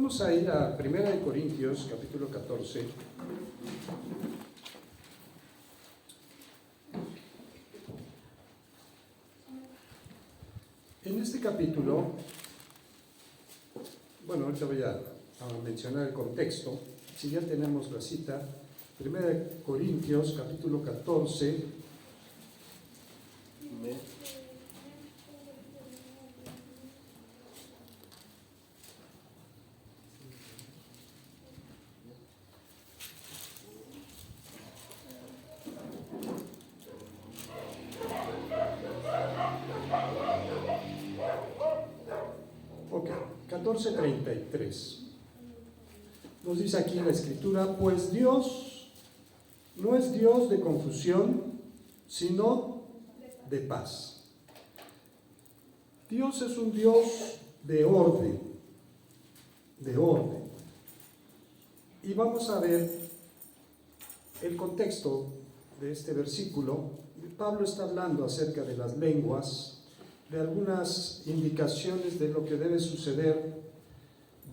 Vamos a ir a 1 Corintios, capítulo 14. En este capítulo, bueno, ahorita voy a mencionar el contexto. Si ya tenemos la cita, 1 Corintios, capítulo 14. Ok, 14:33. Nos dice aquí la escritura: pues Dios no es Dios de confusión, sino de paz. Dios es un Dios de orden, de orden. Y vamos a ver el contexto de este versículo. Pablo está hablando acerca de las lenguas, de algunas indicaciones de lo que debe suceder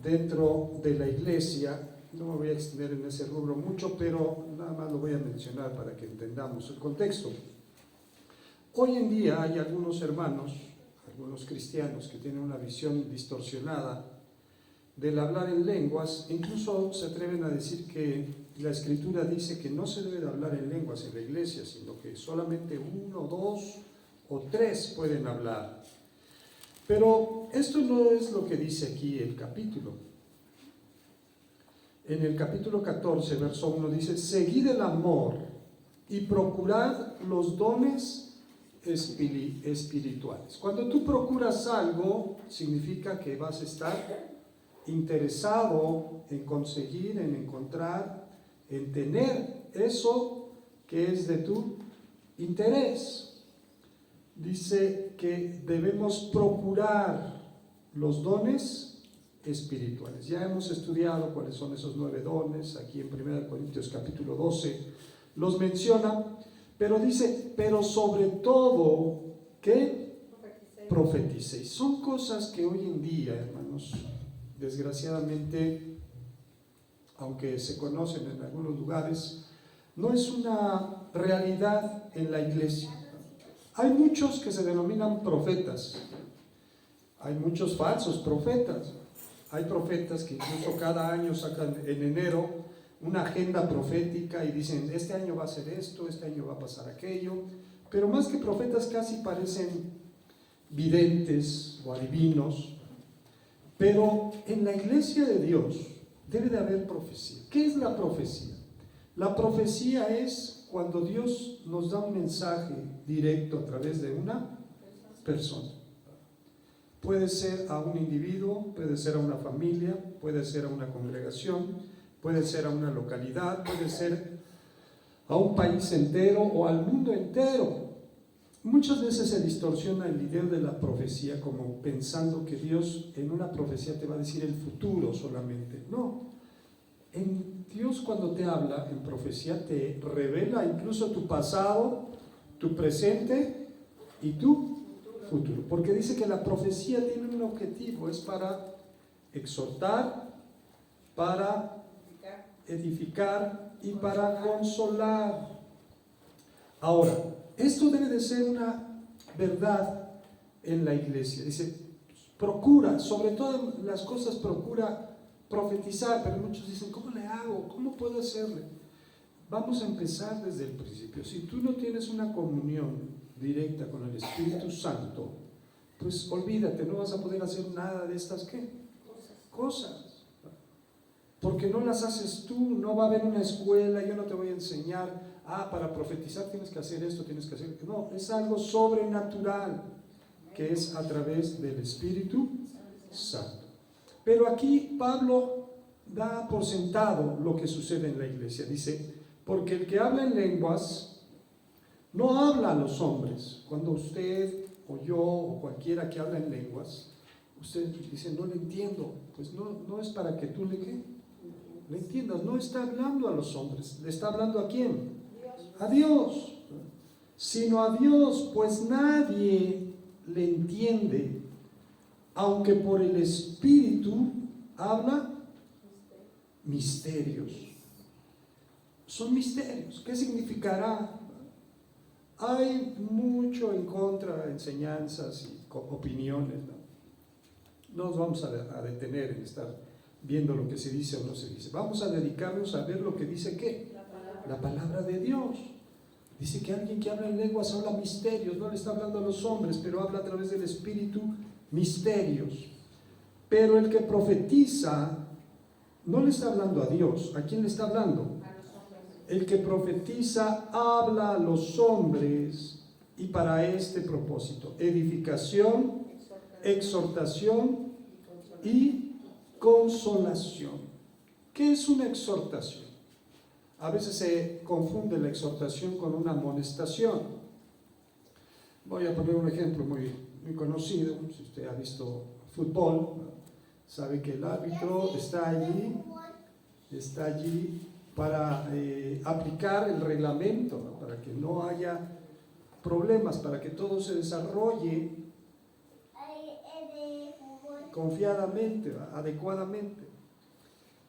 dentro de la iglesia. No me voy a extender en ese rubro mucho, pero nada más lo voy a mencionar para que entendamos el contexto. Hoy en día hay algunos hermanos, algunos cristianos que tienen una visión distorsionada del hablar en lenguas. Incluso se atreven a decir que la Escritura dice que no se debe de hablar en lenguas en la iglesia, sino que solamente 1, 2 o 3 pueden hablar. Pero esto no es lo que dice aquí el capítulo. En el capítulo 14, verso 1 dice: seguid el amor y procurad los dones espirituales. Cuando tú procuras algo, significa que vas a estar interesado en conseguir, en encontrar, en tener eso que es de tu interés. Dice que debemos procurar los dones espirituales. Ya hemos estudiado cuáles son esos 9 dones, aquí en 1 Corintios capítulo 12 los menciona, pero dice, pero sobre todo, ¿qué? Profeticéis. Son cosas que hoy en día, hermanos, desgraciadamente, aunque se conocen en algunos lugares, no es una realidad en la iglesia. Hay muchos que se denominan profetas, hay muchos falsos profetas. Hay profetas que incluso cada año sacan en enero una agenda profética y dicen: este año va a ser esto, este año va a pasar aquello. Pero más que profetas, casi parecen videntes o adivinos. Pero en la iglesia de Dios debe de haber profecía. ¿Qué es la profecía? La profecía es cuando Dios nos da un mensaje directo a través de una persona. Puede ser a un individuo, puede ser a una familia, puede ser a una congregación, puede ser a una localidad, puede ser a un país entero o al mundo entero. Muchas veces se distorsiona el idea de la profecía como pensando que Dios en una profecía te va a decir el futuro solamente. No, en Dios, cuando te habla en profecía, te revela incluso tu pasado, tu presente y tu futuro, porque dice que la profecía tiene un objetivo: es para exhortar, para edificar y para consolar. Ahora, esto debe de ser una verdad en la iglesia. Dice, procura, sobre todas las cosas procura profetizar, pero muchos dicen: ¿cómo le hago? ¿Cómo puedo hacerle? Vamos a empezar desde el principio. Si tú no tienes una comunión directa con el Espíritu Santo, pues olvídate, no vas a poder hacer nada de estas ¿qué? Cosas. Porque no las haces tú, no va a haber una escuela, yo no te voy a enseñar, para profetizar tienes que hacer esto, tienes que hacer... No, es algo sobrenatural, que es a través del Espíritu Santo. Pero aquí Pablo da por sentado lo que sucede en la iglesia. Dice: porque el que habla en lenguas no habla a los hombres. Cuando usted o yo o cualquiera que habla en lenguas, usted dice: no le entiendo. Pues no es para que tú le entiendas. No está hablando a los hombres. ¿Le está hablando a quién? A Dios. Sino a Dios, pues nadie le entiende, aunque por el Espíritu habla misterios. Son misterios. ¿Qué significará? Hay mucho en contra de enseñanzas y opiniones, ¿no? No nos vamos a detener en estar viendo lo que se dice o no se dice. Vamos a dedicarnos a ver lo que dice ¿qué? La palabra de Dios. Dice que alguien que habla en lenguas habla misterios, no le está hablando a los hombres, pero habla a través del Espíritu misterios. Pero el que profetiza no le está hablando a Dios. ¿A quién le está hablando? El que profetiza habla a los hombres y para este propósito: edificación, exhortación y consolación. ¿Qué es una exhortación? A veces se confunde la exhortación con una amonestación. Voy a poner un ejemplo muy conocido. Si usted ha visto fútbol, sabe que el árbitro está allí para aplicar el reglamento, ¿no? Para que no haya problemas, para que todo se desarrolle confiadamente, adecuadamente.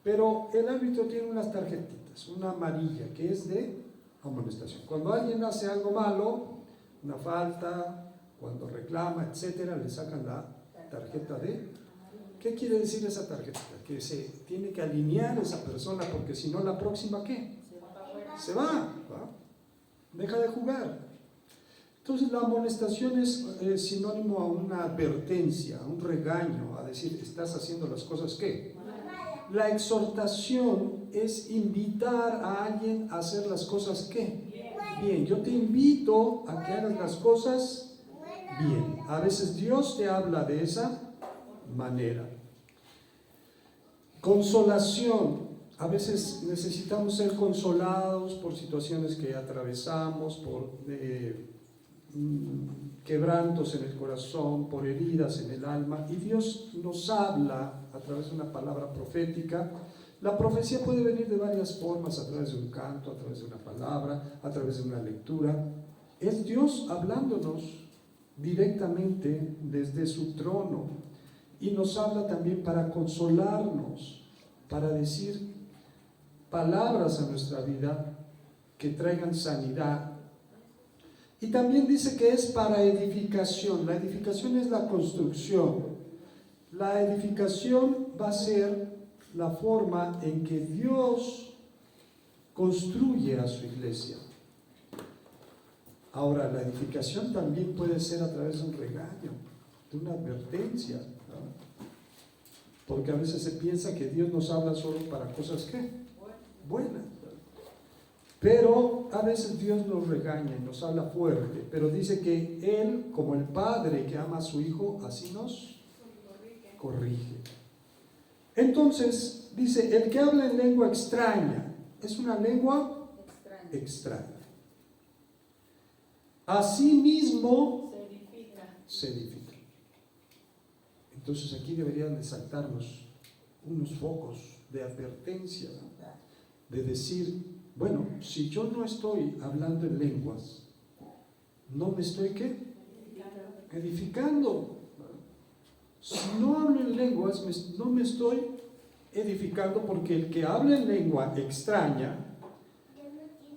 Pero el árbitro tiene unas tarjetitas, una amarilla que es de amonestación. Cuando alguien hace algo malo, una falta, cuando reclama, etcétera, le sacan la tarjeta de... ¿Qué quiere decir esa tarjeta? Que se tiene que alinear esa persona, porque si no, la próxima ¿qué? Se va, deja de jugar. Entonces la amonestación es sinónimo a una advertencia, a un regaño, a decir, estás haciendo las cosas ¿qué? La exhortación es invitar a alguien a hacer las cosas ¿qué? Bien, yo te invito a que hagas las cosas bien. A veces Dios te habla de esa manera. Consolación. A veces necesitamos ser consolados por situaciones que atravesamos, por quebrantos en el corazón, por heridas en el alma, y Dios nos habla a través de una palabra profética. La profecía puede venir de varias formas: a través de un canto, a través de una palabra, a través de una lectura. Es Dios hablándonos directamente desde su trono, y nos habla también para consolarnos, para decir palabras a nuestra vida que traigan sanidad. Y también dice que es para edificación. La edificación es la construcción. La edificación va a ser la forma en que Dios construye a su iglesia. Ahora, la edificación también puede ser a través de un regaño, de una advertencia, ¿no? Porque a veces se piensa que Dios nos habla solo para cosas ¿qué? Buenas. Pero a veces Dios nos regaña y nos habla fuerte, pero dice que Él, como el Padre que ama a su Hijo, así nos corrige. Entonces, dice, el que habla en lengua extraña, es una lengua extraña. Así mismo se edifica. Entonces aquí deberían de saltarnos unos focos de advertencia, ¿no? De decir, bueno, si yo no estoy hablando en lenguas, no me estoy ¿qué? Edificando. Si no hablo en lenguas, no me estoy edificando, porque el que habla en lengua extraña,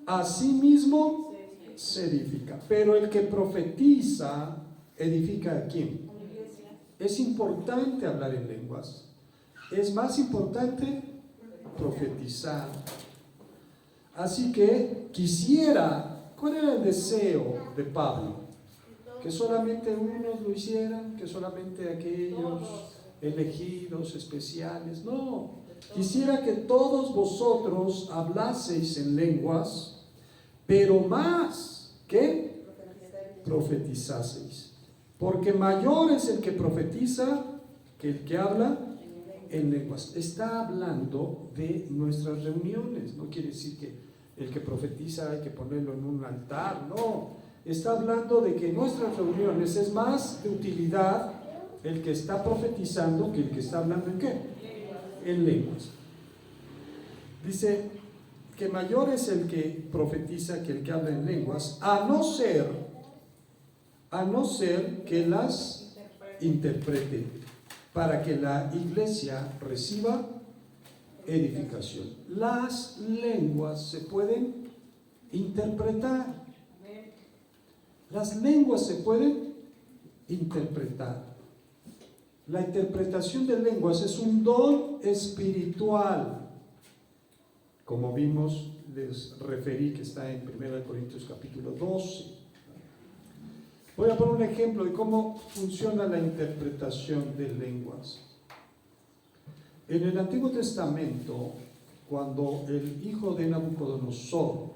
a sí mismo se edifica. Pero el que profetiza, edifica ¿a quién? Es importante hablar en lenguas. Es más importante profetizar. Así que quisiera, ¿cuál era el deseo de Pablo? Que solamente unos lo hicieran, que solamente aquellos elegidos, especiales. No, quisiera que todos vosotros hablaseis en lenguas, pero más que profetizaseis. Porque mayor es el que profetiza que el que habla en lenguas. Está hablando de nuestras reuniones. No quiere decir que el que profetiza hay que ponerlo en un altar, no. Está hablando de que en nuestras reuniones es más de utilidad el que está profetizando que el que está hablando en ¿qué? En lenguas. Dice que mayor es el que profetiza que el que habla en lenguas, a no ser que las interprete, para que la iglesia reciba edificación. Las lenguas se pueden interpretar. Las lenguas se pueden interpretar. La interpretación de lenguas es un don espiritual. Como vimos, les referí que está en 1 Corintios capítulo 12. Voy a poner un ejemplo de cómo funciona la interpretación de lenguas. En el Antiguo Testamento, cuando el hijo de Nabucodonosor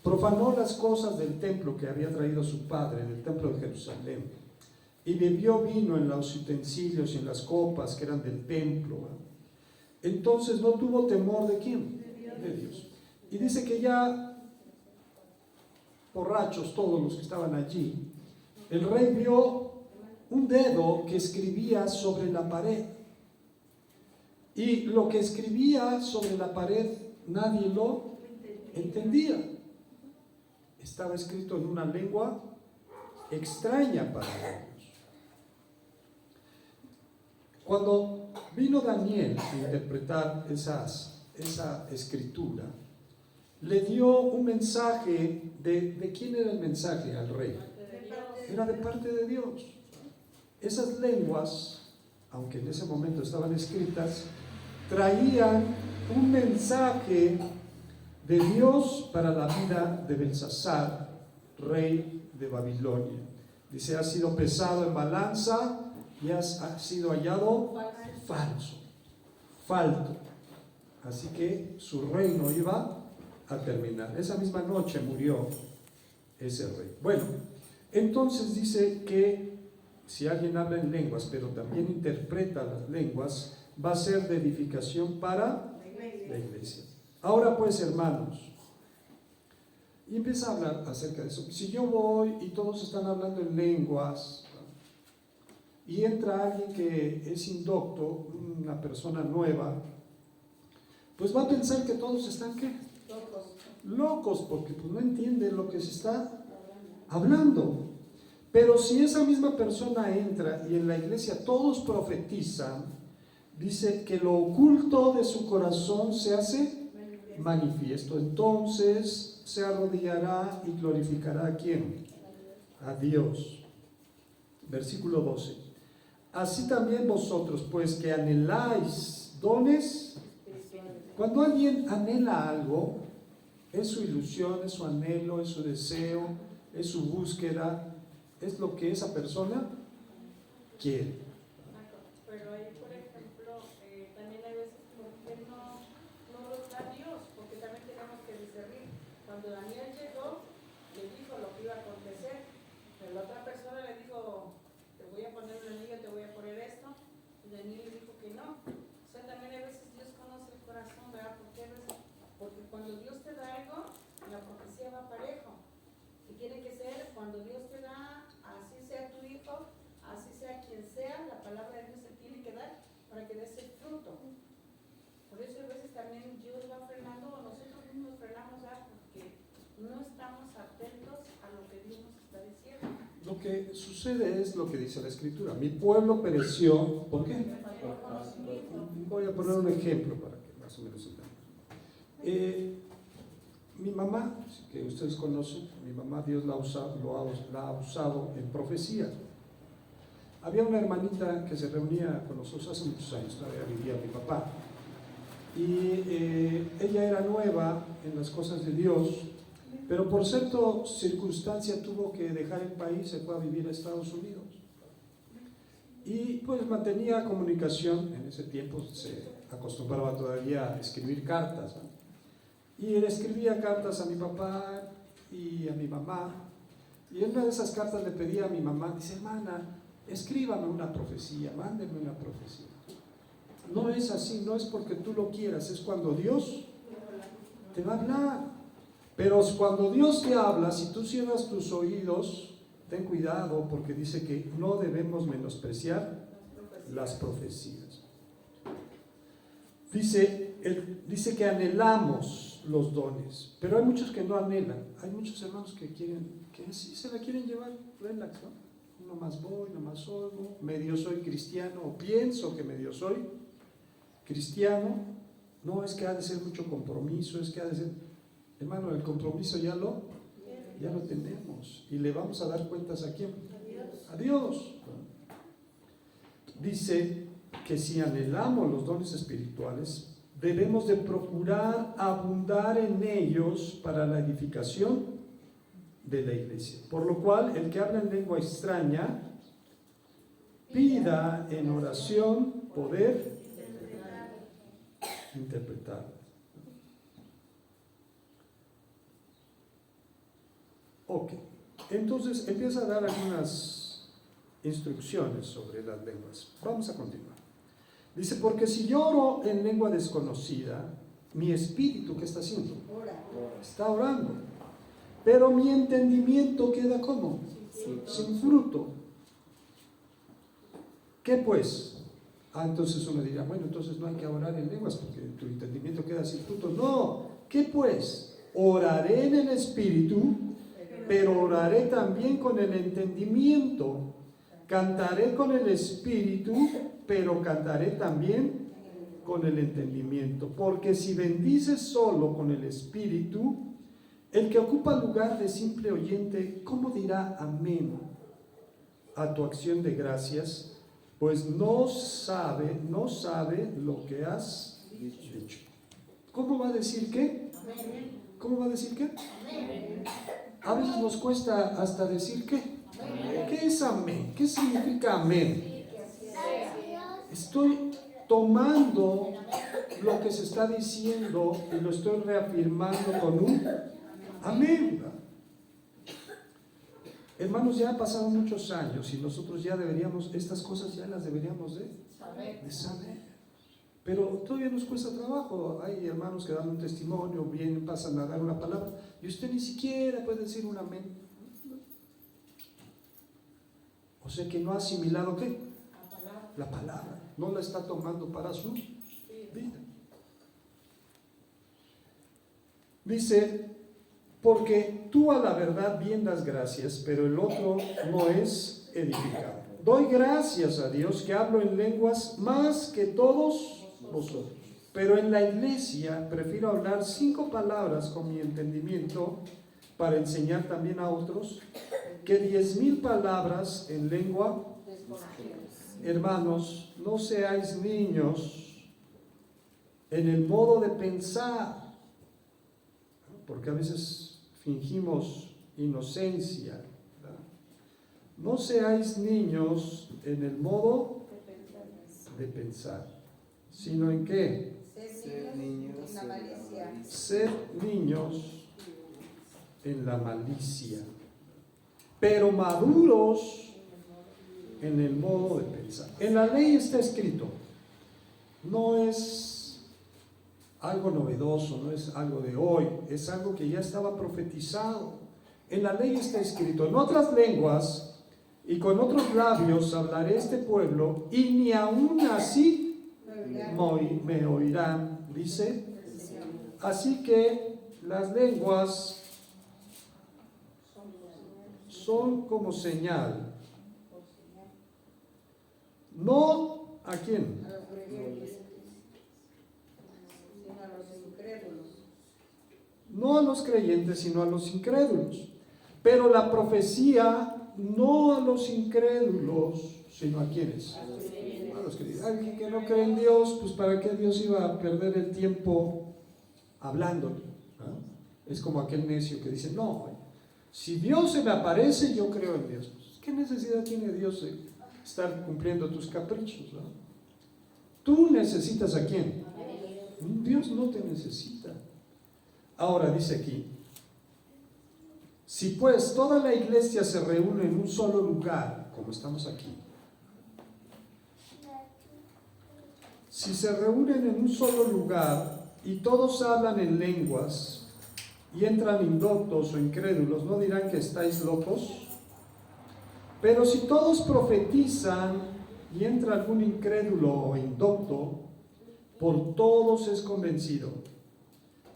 profanó las cosas del templo que había traído su padre, del templo de Jerusalén, y bebió vino en los utensilios y en las copas que eran del templo, entonces no tuvo temor ¿de quién? De Dios. Y dice que ya borrachos todos los que estaban allí, el rey vio un dedo que escribía sobre la pared. Y lo que escribía sobre la pared nadie lo entendía. Estaba escrito en una lengua extraña para ellos. Cuando vino Daniel a interpretar esa escritura, le dio un mensaje ¿de quién era el mensaje al rey? Era de parte de Dios. Esas lenguas, aunque en ese momento estaban escritas, traían un mensaje de Dios para la vida de Belsasar, rey de Babilonia. Dice, ha sido pesado en balanza y ha sido hallado falto. Así que su reino iba a terminar. Esa misma noche murió ese rey. Bueno, entonces dice que si alguien habla en lenguas, pero también interpreta las lenguas, va a ser de edificación para la iglesia. Ahora pues, hermanos, y empieza a hablar acerca de eso. Si yo voy y todos están hablando en lenguas, y entra alguien que es indocto, una persona nueva, pues va a pensar que todos están ¿qué? Locos, porque pues no entienden lo que se está hablando. Pero si esa misma persona entra y en la iglesia todos profetizan, dice que lo oculto de su corazón se hace manifiesto. Entonces se arrodillará y glorificará ¿a quién? A Dios. Versículo 12. Así también vosotros, pues que anheláis dones. Cuando alguien anhela algo, es su ilusión, es su anhelo, es su deseo, es su búsqueda, es lo que esa persona quiere. Pero ahí, por ejemplo, también hay veces porque no los da Dios, porque también tenemos que discernir. Cuando Daniel llegó, le dijo lo que iba a acontecer, pero la otra persona le dijo, te voy a poner un anillo, te voy a poner esto, y Daniel le dijo que no. O sea, también hay veces Dios conoce el corazón, ¿verdad? Porque cuando Dios te da algo, la profecía va parejo. Y tiene que ser cuando Dios te da, así sea tu hijo, así sea quien sea, la palabra de Dios se tiene que dar para que dé ese fruto. Por eso a veces también Dios va frenando, o nosotros mismos frenamos ya, porque no estamos atentos a lo que Dios nos está diciendo. Lo que sucede es lo que dice la Escritura. Mi pueblo pereció. ¿Por qué? Voy a poner un ejemplo para que más o menos entendamos. Mi mamá, que ustedes conocen, mi mamá Dios la ha usado en profecía. Había una hermanita que se reunía con nosotros hace muchos años, todavía vivía mi papá, y ella era nueva en las cosas de Dios, pero por cierta circunstancia tuvo que dejar el país, se fue a vivir a Estados Unidos, y pues mantenía comunicación. En ese tiempo se acostumbraba todavía a escribir cartas, ¿no? Y él escribía cartas a mi papá y a mi mamá, y en una de esas cartas le pedía a mi mamá, dice, hermana, escríbame una profecía, mándeme una profecía. No es así, no es porque tú lo quieras, es cuando Dios te va a hablar. Pero cuando Dios te habla, si tú cierras tus oídos, ten cuidado, porque dice que no debemos menospreciar las profecías. Dice que anhelamos los dones, pero hay muchos que no anhelan. Hay muchos hermanos que sí se la quieren llevar relax, ¿no? Nomás voy, nomás oigo, medio soy cristiano, o pienso que medio soy cristiano, No, es que ha de ser mucho compromiso, es que ha de ser... Hermano, el compromiso ya lo tenemos. Y le vamos a dar cuentas a quién. A Dios. Dice que si anhelamos los dones espirituales, debemos de procurar abundar en ellos para la edificación de la iglesia. Por lo cual, el que habla en lengua extraña, pida en oración poder interpretar. Ok, entonces empieza a dar algunas instrucciones sobre las lenguas. Vamos a continuar. Dice, porque si yo oro en lengua desconocida, mi espíritu, ¿qué está haciendo? Está orando. Pero mi entendimiento queda ¿cómo? Sin fruto. ¿Qué pues? Entonces uno dirá, bueno, entonces no hay que orar en lenguas porque tu entendimiento queda sin fruto. No, ¿qué pues? Oraré en el espíritu, pero oraré también con el entendimiento. Cantaré con el espíritu, pero cantaré también con el entendimiento. Porque si bendices solo con el espíritu, el que ocupa lugar de simple oyente, ¿cómo dirá amén a tu acción de gracias? Pues no sabe lo que has dicho. ¿Cómo va a decir qué? ¿Cómo va a decir qué? A veces nos cuesta hasta decir qué. ¿Qué es amén? ¿Qué significa amén? Estoy tomando lo que se está diciendo y lo estoy reafirmando con un amén. Hermanos, ya han pasado muchos años y nosotros ya deberíamos, estas cosas ya las deberíamos de saber. Pero todavía nos cuesta trabajo. Hay hermanos que dan un testimonio, vienen, pasan a dar una palabra y usted ni siquiera puede decir un amén. O sea que no ha asimilado ¿qué? La palabra. No la está tomando para su vida. Dice, porque tú a la verdad bien das gracias, pero el otro no es edificado. Doy gracias a Dios que hablo en lenguas más que todos vosotros. Pero en la iglesia prefiero hablar 5 palabras con mi entendimiento para enseñar también a otros que 10,000 palabras en lengua. Hermanos, no seáis niños en el modo de pensar, porque a veces fingimos inocencia, ¿verdad? No seáis niños en el modo de pensar, sino en qué? Ser niños en la malicia. Ser niños en la malicia, pero maduros en el modo de pensar. En la ley está escrito, no es algo novedoso, no es algo de hoy, es algo que ya estaba profetizado. En la ley está escrito, en otras lenguas y con otros labios hablaré este pueblo y ni aún así me oirán, dice. Así que las lenguas son como señal. No, ¿a quién? No a los creyentes, sino a los incrédulos. Pero la profecía no a los incrédulos, sino a quienes. A los creyentes. Alguien que no cree en Dios, pues ¿para qué Dios iba a perder el tiempo hablándole? ¿Ah? Es como aquel necio que dice, no, si Dios se me aparece, yo creo en Dios. Pues, ¿qué necesidad tiene Dios de estar cumpliendo tus caprichos? ¿No? Tú necesitas ¿a quién? Dios no te necesita. Ahora dice aquí, si pues toda la iglesia se reúne en un solo lugar, como estamos aquí, si se reúnen en un solo lugar y todos hablan en lenguas y entran indoctos o incrédulos, ¿no dirán que estáis locos? Pero si todos profetizan y entra algún incrédulo o indocto, por todos es convencido,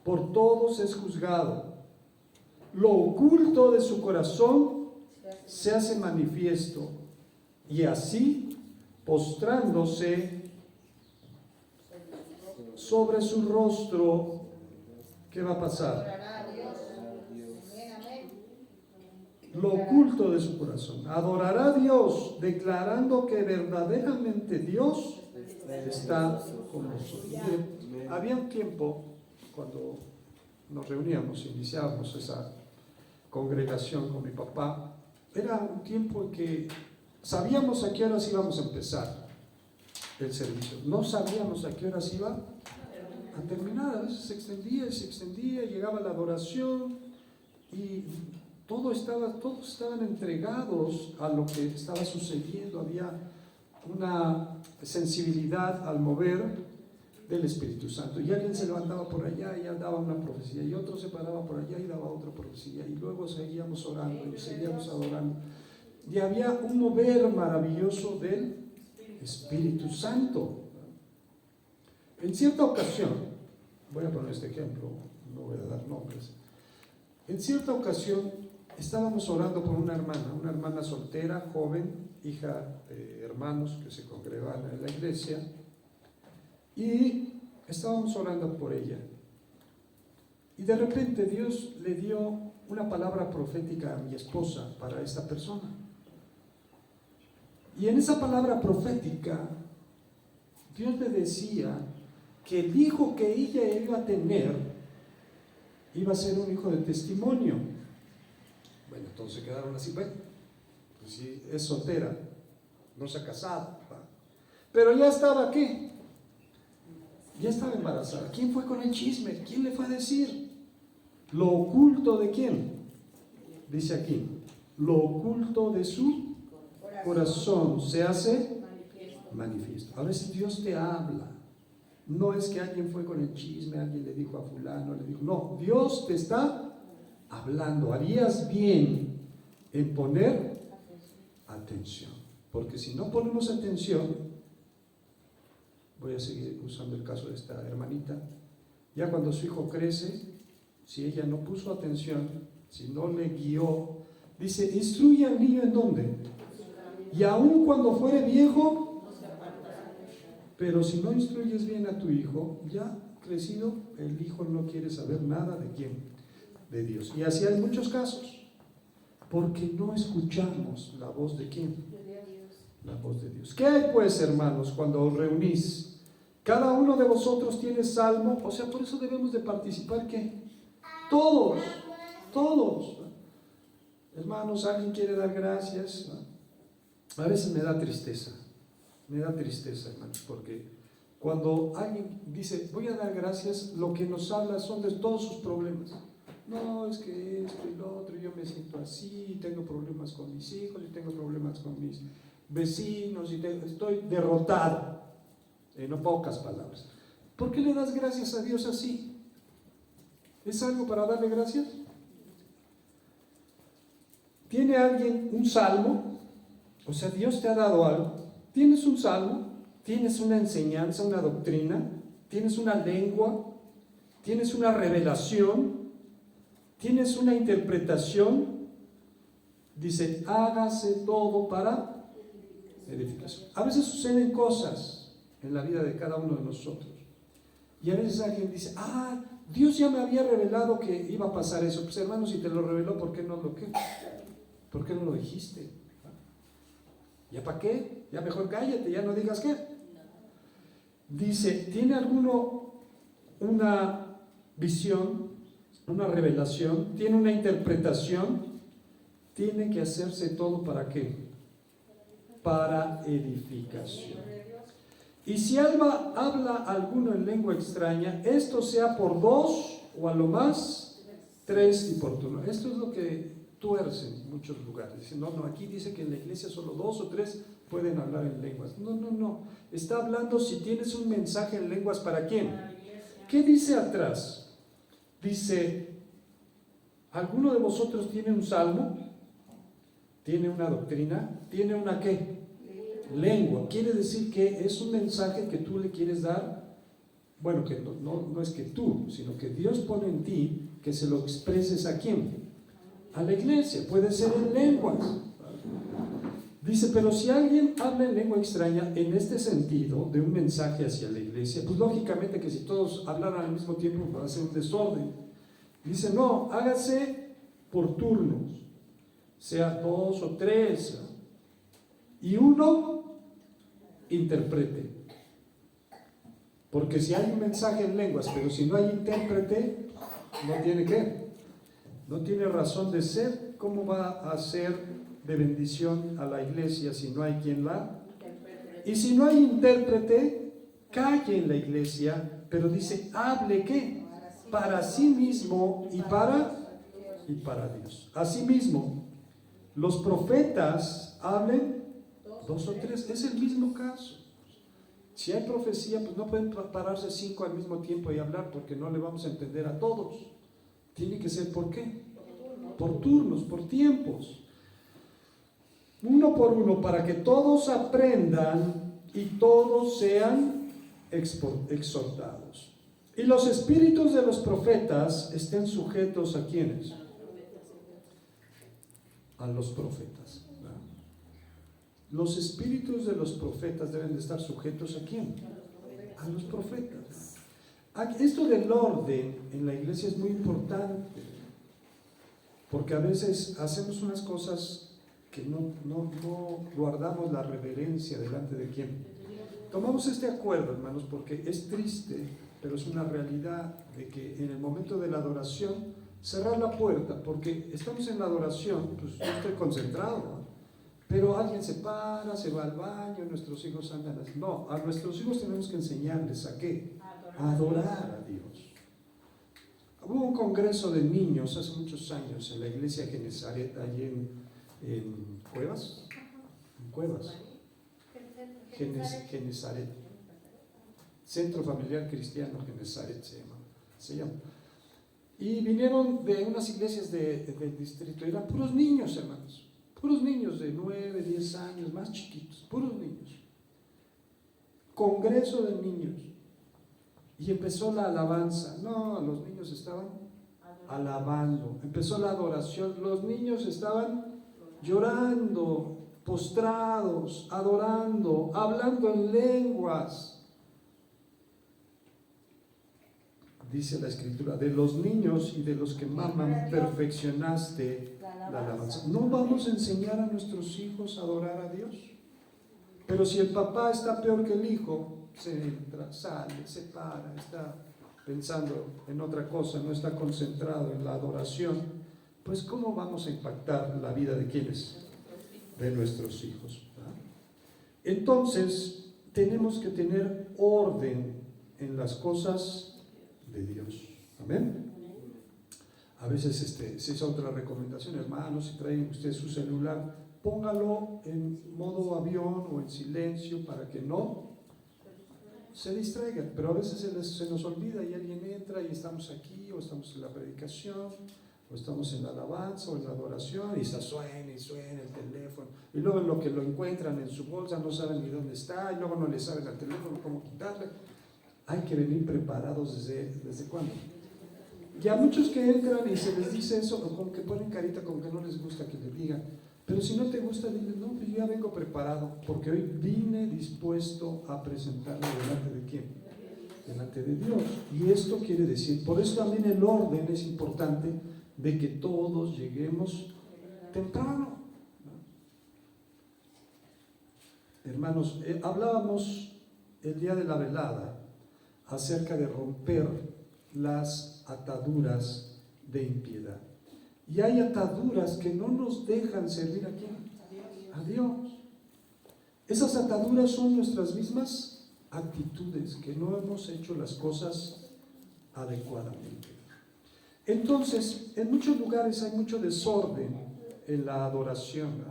por todos es juzgado. Lo oculto de su corazón se hace manifiesto, y así, postrándose sobre su rostro, ¿qué va a pasar? Adorará a Dios. Amén, amén. Lo oculto de su corazón. Adorará a Dios, declarando que verdaderamente Dios está con nosotros. Mire, había un tiempo cuando nos reuníamos, iniciábamos esa congregación con mi papá. Era un tiempo en que sabíamos a qué horas íbamos a empezar el servicio. No sabíamos a qué horas iba a terminar. A veces se extendía y se extendía, llegaba la adoración y todos estaban entregados a lo que estaba sucediendo. Había una sensibilidad al mover del Espíritu Santo. Y alguien se levantaba por allá y daba una profecía, y otro se paraba por allá y daba otra profecía, y luego seguíamos orando y seguíamos adorando. Y había un mover maravilloso del Espíritu Santo. En cierta ocasión, voy a poner este ejemplo, no voy a dar nombres. En cierta ocasión estábamos orando por una hermana soltera, joven, hija de hermanos que se congregaban en la iglesia, y estábamos orando por ella. Y de repente Dios le dio una palabra profética a mi esposa para esta persona. Y en esa palabra profética, Dios le decía que el hijo que ella iba a tener iba a ser un hijo de testimonio. Bueno, entonces quedaron así, bueno, pues si es soltera, no se ha casado, ¿va? Pero ya estaba, ¿qué? Ya estaba embarazada. ¿Quién fue con el chisme? ¿Quién le fue a decir? Lo oculto de quién, dice aquí, lo oculto de su corazón se hace manifiesto. A veces Dios te habla. No es que alguien fue con el chisme, alguien le dijo a fulano, le dijo, no, Dios te está hablando. Harías bien en poner atención, porque si no ponemos atención, voy a seguir usando el caso de esta hermanita, ya cuando su hijo crece, si ella no puso atención, si no le guió, dice, instruye al niño en dónde, y aun cuando fuere viejo, pero si no instruyes bien a tu hijo, ya crecido, el hijo no quiere saber nada de quién, de Dios. Y así hay muchos casos, porque no escuchamos la voz de quién, la voz de Dios. ¿Qué hay pues, hermanos, cuando os reunís? Cada uno de vosotros tiene salmo, o sea, por eso debemos de participar, ¿qué? Todos. Hermanos, alguien quiere dar gracias, ¿no? A veces me da tristeza, hermanos, porque cuando alguien dice, voy a dar gracias, lo que nos habla son de todos sus problemas. No, es que esto y lo otro, yo me siento así, tengo problemas con mis hijos, y tengo problemas con mis vecinos, y estoy derrotado, en pocas palabras. ¿Por qué le das gracias a Dios así? ¿Es algo para darle gracias? ¿Tiene alguien un salmo? O sea, Dios te ha dado algo. ¿Tienes un salmo? ¿Tienes una enseñanza, una doctrina? ¿Tienes una lengua? ¿Tienes una revelación? ¿Tienes una interpretación? Dice, hágase todo para edificación. A veces suceden cosas en la vida de cada uno de nosotros. Y a veces alguien dice, Dios ya me había revelado que iba a pasar eso. Pues hermano, si te lo reveló, ¿por qué no lo dijiste? ¿Ya para qué? Ya mejor cállate, ya no digas qué. Dice, ¿tiene alguno una visión, una revelación? ¿Tiene una interpretación? Tiene que hacerse todo ¿para qué? Para edificación. Y si habla alguno en lengua extraña, esto sea por 2 o a lo más 3 y por turno. Esto es lo que tuercen en muchos lugares. Dicen, no, aquí dice que en la iglesia solo 2 o 3 pueden hablar en lenguas. No. Está hablando si tienes un mensaje en lenguas, ¿para quién? ¿Qué dice atrás? Dice, ¿alguno de vosotros tiene un salmo? ¿Tiene una doctrina? ¿Tiene una qué? Lengua. Quiere decir que es un mensaje que tú le quieres dar. Bueno, que no es que tú, sino que Dios pone en ti que se lo expreses a quién. A la iglesia. Puede ser en lenguas. Dice, pero si alguien habla en lengua extraña en este sentido, de un mensaje hacia la iglesia, pues lógicamente que si todos hablaran al mismo tiempo va a ser un desorden. Dice, no, hágase por turnos, sea 2 o 3, y uno interprete. Porque si hay un mensaje en lenguas, pero si no hay intérprete, no tiene qué, no tiene razón de ser. ¿Cómo va a ser de bendición a la iglesia si no hay quien la? Y si no hay intérprete, calle en la iglesia, pero dice, hable ¿qué? Para sí mismo y para Dios. Asimismo, los profetas hablen 2 o 3, es el mismo caso. Si hay profecía, pues no pueden pararse 5 al mismo tiempo y hablar, porque no le vamos a entender a todos. Tiene que ser ¿por qué? Por turnos, por tiempos. 1 por 1, para que todos aprendan y todos sean exhortados. Y los espíritus de los profetas estén sujetos ¿a quiénes? A los profetas. Los espíritus de los profetas deben de estar sujetos ¿a quién? A los profetas. Esto del orden en la iglesia es muy importante, porque a veces hacemos unas cosas que no guardamos la reverencia delante de quién. Tomamos este acuerdo, hermanos, porque es triste, pero es una realidad de que en el momento de la adoración cerrar la puerta, porque estamos en la adoración, pues yo estoy concentrado, ¿no? Pero alguien se para, se va al baño, nuestros hijos andan así. No, a nuestros hijos tenemos que enseñarles ¿a qué? A adorar a Dios. Hubo un congreso de niños hace muchos años en la iglesia Genesaret, allí en Cuevas. En Cuevas. Genesaret. Centro Familiar Cristiano Genesaret se llama. Y vinieron de unas iglesias del distrito, eran puros niños, hermanos. Puros niños de 9, 10 años, más chiquitos, puros niños. Congreso de niños. Y empezó la alabanza. No, los niños estaban alabando. Empezó la adoración. Los niños estaban llorando, postrados, adorando, hablando en lenguas. Dice la Escritura, de los niños y de los que maman perfeccionaste la alabanza. No vamos a enseñar a nuestros hijos a adorar a Dios. Pero si el papá está peor que el hijo, se entra, sale, se para, está pensando en otra cosa, no está concentrado en la adoración, pues ¿cómo vamos a impactar la vida de quiénes? De nuestros hijos, ¿verdad? Entonces, tenemos que tener orden en las cosas de Dios. Amén. A veces se hizo otra recomendación, hermanos, si traen usted su celular, póngalo en modo avión o en silencio para que no se distraigan. Pero a veces se nos olvida y alguien entra y estamos aquí, o estamos en la predicación, o estamos en la alabanza o en la adoración, y suena y suena el teléfono, y luego en lo que lo encuentran en su bolsa no saben ni dónde está, y luego no le saben al teléfono cómo quitarle. Hay que venir preparados ¿desde cuándo? Y a muchos que entran y se les dice eso, como que ponen carita, como que no les gusta que les digan. Pero si no te gusta, diles, no, pues yo ya vengo preparado, porque hoy vine dispuesto a presentarme delante de quién? Delante de Dios. Y esto quiere decir, por eso también el orden es importante, de que todos lleguemos temprano, ¿no? Hermanos, hablábamos el día de la velada acerca de romper las ataduras de impiedad. Y hay ataduras que no nos dejan servir a quién? A Dios. Esas ataduras son nuestras mismas actitudes, que no hemos hecho las cosas adecuadamente. Entonces, en muchos lugares hay mucho desorden en la adoración, ¿no?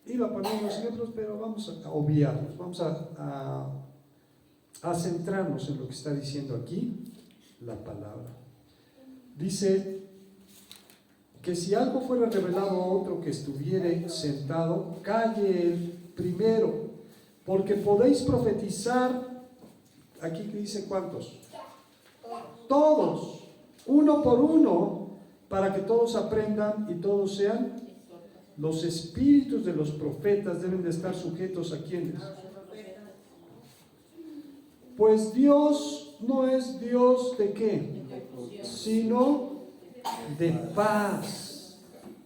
Iba a poner unos ejemplos, pero vamos a obviarlos, vamos a centrarnos en lo que está diciendo aquí la palabra. Dice que si algo fuera revelado a otro que estuviere sentado, calle él primero, porque podéis profetizar. Aquí dice ¿cuántos? Todos, uno por uno, para que todos aprendan y todos sean Los espíritus de los profetas deben de estar sujetos ¿a quiénes? Pues Dios no es Dios de qué, sino de paz,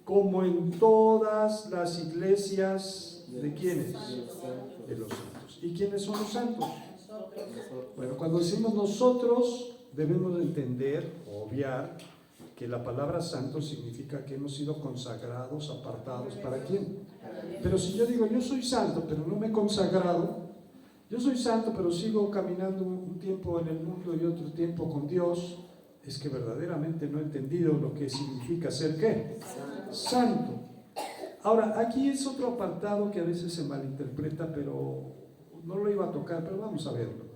como en todas las iglesias de quiénes, de los santos. ¿Y quiénes son los santos? Bueno, cuando decimos nosotros, debemos de entender, obviar, que la palabra santo significa que hemos sido consagrados, apartados, ¿para quién? Pero si yo digo, yo soy santo, pero no me he consagrado, yo soy santo, pero sigo caminando un tiempo en el mundo y otro tiempo con Dios, es que verdaderamente no he entendido lo que significa ser ¿qué? Santo. Ahora, aquí es otro apartado que a veces se malinterpreta, pero no lo iba a tocar, pero vamos a verlo.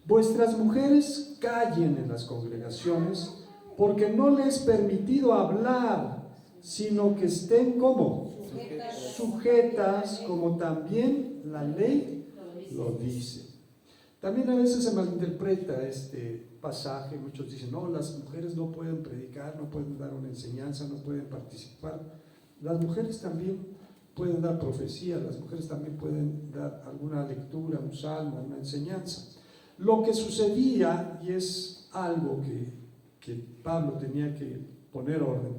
Vuestras mujeres callen en las congregaciones, porque no les es permitido hablar, sino que estén como sujetas, como también la ley lo dice. También a veces se malinterpreta este pasaje. Muchos dicen, no, las mujeres no pueden predicar, no pueden dar una enseñanza, no pueden participar. Las mujeres también pueden dar profecía, las mujeres también pueden dar alguna lectura, un salmo, una enseñanza. Lo que sucedía, y es algo que Pablo tenía que poner orden,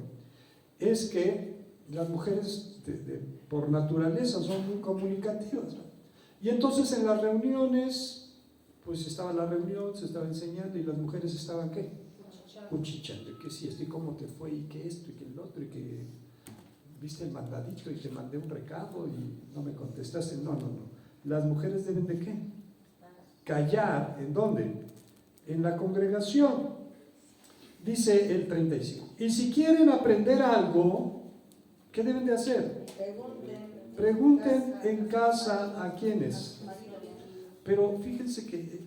es que las mujeres por naturaleza son muy comunicativas, ¿no? Y entonces en las reuniones, pues estaba la reunión, se estaba enseñando y las mujeres estaban ¿qué? Cuchicheando, que si esto y cómo te fue y que esto y que el otro y que viste el mandadito y te mandé un recado y no me contestaste. No. Las mujeres deben de ¿qué? Callar. ¿En dónde? En la congregación. Dice el 35. Y si quieren aprender algo, ¿qué deben de hacer? Pregunten en casa a quiénes. Pero fíjense que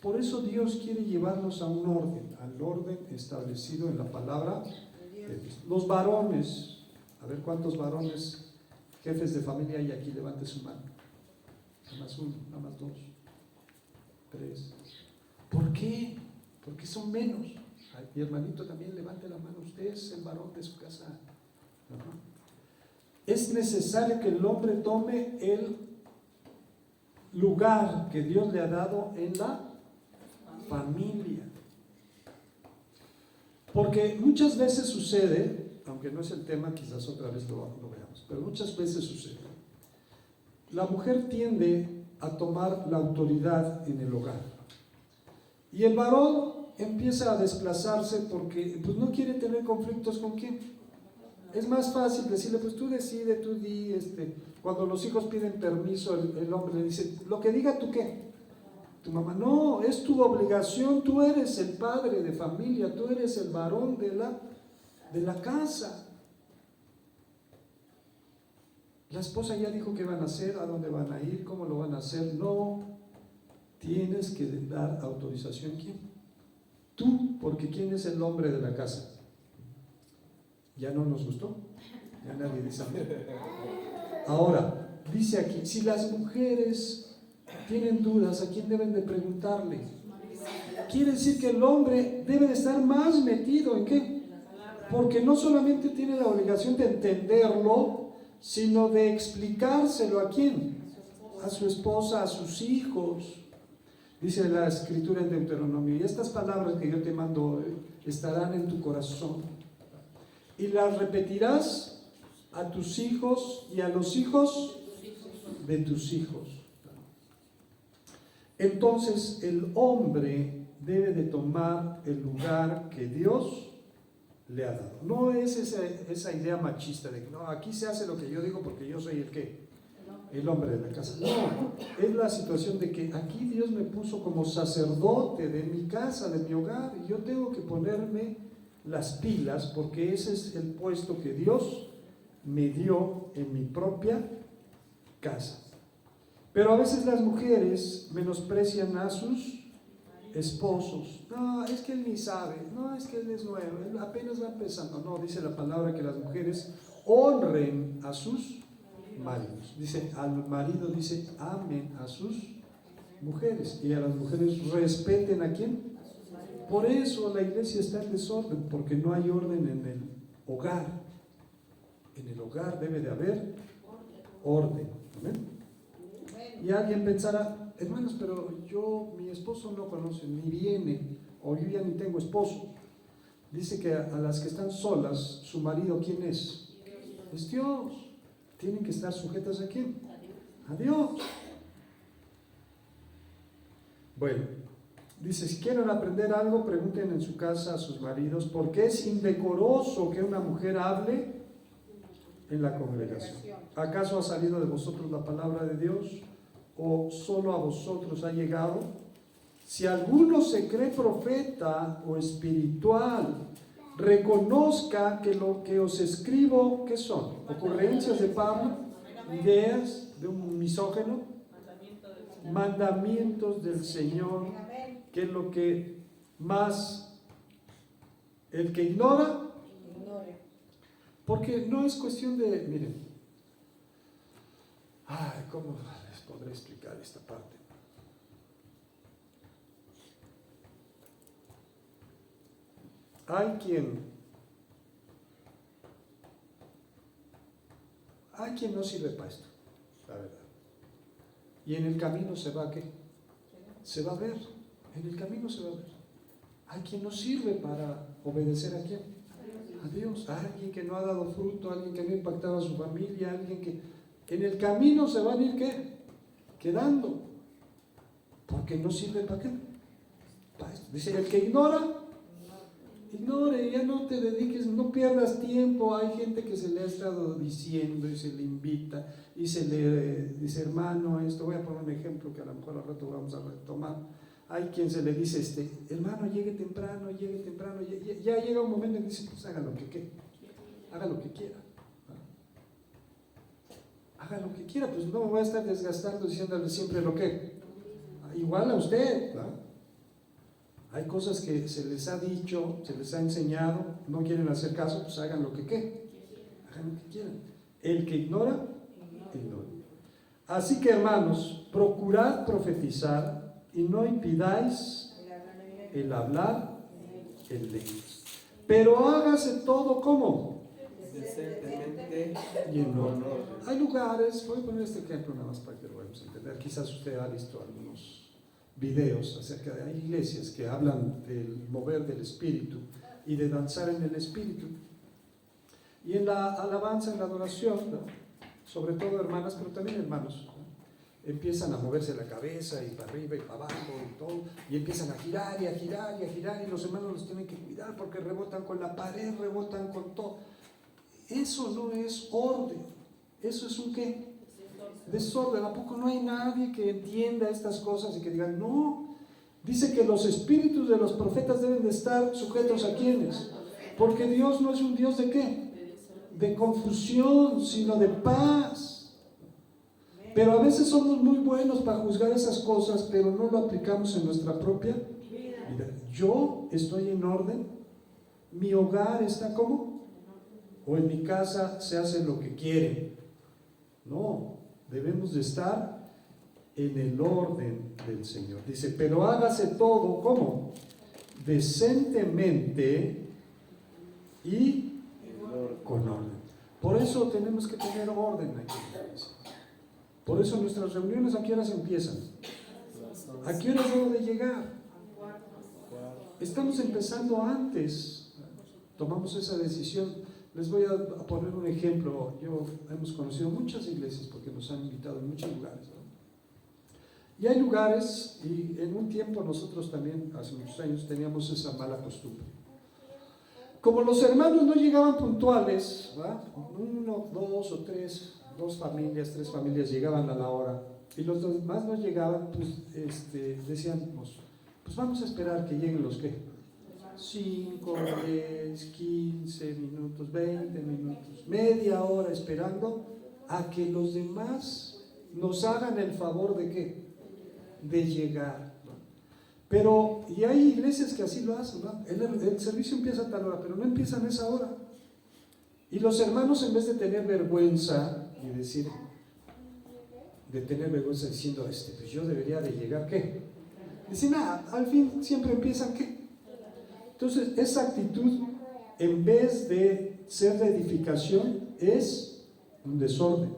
por eso Dios quiere llevarnos a un orden, al orden establecido en la palabra de Dios. Los varones, a ver cuántos varones, jefes de familia hay aquí, levante su mano. Nada más uno, nada más dos, tres. ¿Por qué? Porque son menos. Ay, mi hermanito también levante la mano, usted es el varón de su casa. ¿No? Es necesario que el hombre tome el lugar que Dios le ha dado en la familia. Porque muchas veces sucede, aunque no es el tema, quizás otra vez lo veamos, pero muchas veces sucede. La mujer tiende a tomar la autoridad en el hogar. Y el varón empieza a desplazarse porque pues, no quiere tener conflictos con quién. Es más fácil decirle, pues tú decide, tú di, cuando los hijos piden permiso, el hombre le dice, lo que diga tú qué, tu mamá, no, es tu obligación, tú eres el padre de familia, tú eres el varón de la casa. La esposa ya dijo qué van a hacer, a dónde van a ir, cómo lo van a hacer. No, tienes que dar autorización. ¿Quién? Tú, porque ¿quién es el hombre de la casa? ¿Ya no nos gustó? Ya nadie dice amén. Ahora, dice aquí, si las mujeres tienen dudas, ¿a quién deben de preguntarle? Quiere decir que el hombre debe de estar más metido ¿en qué? Porque no solamente tiene la obligación de entenderlo, sino de explicárselo ¿a quién? A su esposa, a sus hijos. Dice la escritura en Deuteronomio, y estas palabras que yo te mando hoy estarán en tu corazón y las repetirás a tus hijos y a los hijos de tus hijos. Entonces el hombre debe de tomar el lugar que Dios le ha dado. No es esa idea machista de que no, aquí se hace lo que yo digo porque yo soy el ¿qué? El hombre de la casa. No, es la situación de que aquí Dios me puso como sacerdote de mi casa, de mi hogar, y yo tengo que ponerme las pilas porque ese es el puesto que Dios me dio en mi propia casa. Pero a veces las mujeres menosprecian a sus esposos. No, es que él ni sabe, no, es que él es nuevo, él apenas va empezando. No, dice la palabra que las mujeres honren a sus maridos. Dice, al marido dice, amen a sus mujeres, y a las mujeres respeten ¿a quién? Por eso la iglesia está en desorden, porque no hay orden en el hogar. En el hogar debe de haber orden. ¿Amén? Y alguien pensará, hermanos, pero mi esposo no conoce, ni viene, o yo ya ni tengo esposo. Dice que a las que están solas, su marido, ¿quién es? Es Dios. Tienen que estar sujetas ¿a quién? A Dios. Bueno, dice, si quieren aprender algo, pregunten en su casa a sus maridos, porque es indecoroso que una mujer hable en la congregación. ¿Acaso ha salido de vosotros la palabra de Dios? ¿O solo a vosotros ha llegado? Si alguno se cree profeta o espiritual, reconozca que lo que os escribo, ¿qué son? ¿Ocurrencias de Pablo? ¿Ideas de un misógeno? Mandamientos del Señor, que es lo que más el que ignora, porque no es cuestión de, miren, ¿cómo les podré explicar esta parte? Hay quien no sirve para esto, la verdad. Y en el camino se va a ¿qué? Se va a ver. En el camino se va a ver. Hay quien no sirve para obedecer a quién. A Dios. A alguien que no ha dado fruto, alguien que no ha impactado a su familia, alguien que en el camino se van a ir ¿qué? Quedando. Porque no sirve para qué. Para esto. Dice, el que ignora, ignore, ya no te dediques, no pierdas tiempo. Hay gente que se le ha estado diciendo y se le invita y se le dice, hermano, esto, voy a poner un ejemplo que a lo mejor al rato vamos a retomar. Hay quien se le dice, hermano, llegue temprano, ya llega un momento en que dice, pues haga lo que haga lo que quiera. Haga lo que quiera, pues no me voy a estar desgastando diciéndole siempre lo que. Igual a usted, ¿no? Hay cosas que se les ha dicho, se les ha enseñado, no quieren hacer caso, pues hagan lo que hagan lo que quieran. El que ignora, ignora. Así que, hermanos, procurad profetizar y no impidáis el hablar en lenguas. Pero hágase todo como Decentemente y en orden. Hay lugares, voy a poner este ejemplo nada más para que lo podamos entender. Quizás usted ha visto algunos videos acerca de, hay iglesias que hablan del mover del espíritu y de danzar en el espíritu, y en la alabanza, en la adoración, ¿no? Sobre todo hermanas, pero también hermanos, ¿no? Empiezan a moverse la cabeza y para arriba y para abajo y todo, y empiezan a girar y a girar y a girar, y los hermanos los tienen que cuidar porque rebotan con la pared, rebotan con todo. Eso no es orden, eso es un ¿qué? Desorden. ¿A poco no hay nadie que entienda estas cosas y que digan, no? Dice que los espíritus de los profetas deben de estar sujetos a ¿quiénes? Porque Dios no es un Dios de ¿qué? De confusión, sino de paz. Pero a veces somos muy buenos para juzgar esas cosas, pero no lo aplicamos en nuestra propia vida. Yo estoy en orden, mi hogar está como, o en mi casa se hace lo que quiere. No. Debemos de estar en el orden del Señor. Dice, pero hágase todo, ¿cómo? Decentemente y con orden. Por eso tenemos que tener orden aquí. Por eso nuestras reuniones, ¿a qué horas empiezan? ¿A qué horas debo de llegar? Estamos empezando antes. Tomamos esa decisión. Les voy a poner un ejemplo. Hemos conocido muchas iglesias porque nos han invitado en muchos lugares, ¿no? Y hay lugares, y en un tiempo nosotros también, hace muchos años, teníamos esa mala costumbre. Como los hermanos no llegaban puntuales, ¿verdad? 1, 2 o 3, 2 familias, 3 familias llegaban a la hora, y los demás no llegaban, pues decíamos, pues vamos a esperar que lleguen los que 5, 10, 15 minutos, 20 minutos, media hora esperando a que los demás nos hagan el favor de ¿qué? De llegar, ¿no? Pero, y hay iglesias que así lo hacen, ¿no? El servicio empieza a tal hora, pero no empiezan a esa hora. Y los hermanos, en vez de tener vergüenza y decir, de tener vergüenza diciendo, pues yo debería de llegar, ¿qué? Dicen, al fin siempre empiezan, ¿qué? Entonces, esa actitud, en vez de ser de edificación, es un desorden.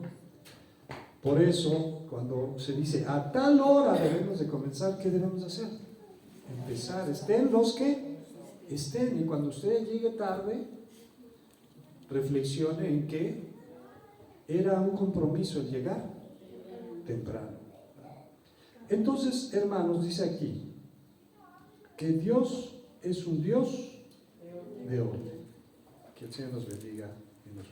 Por eso, cuando se dice a tal hora debemos de comenzar, ¿qué debemos hacer? Empezar. Estén los que estén. Y cuando usted llegue tarde, reflexione en que era un compromiso el llegar temprano. Entonces, hermanos, dice aquí que Dios es un Dios de orden. Que el Señor nos bendiga y nos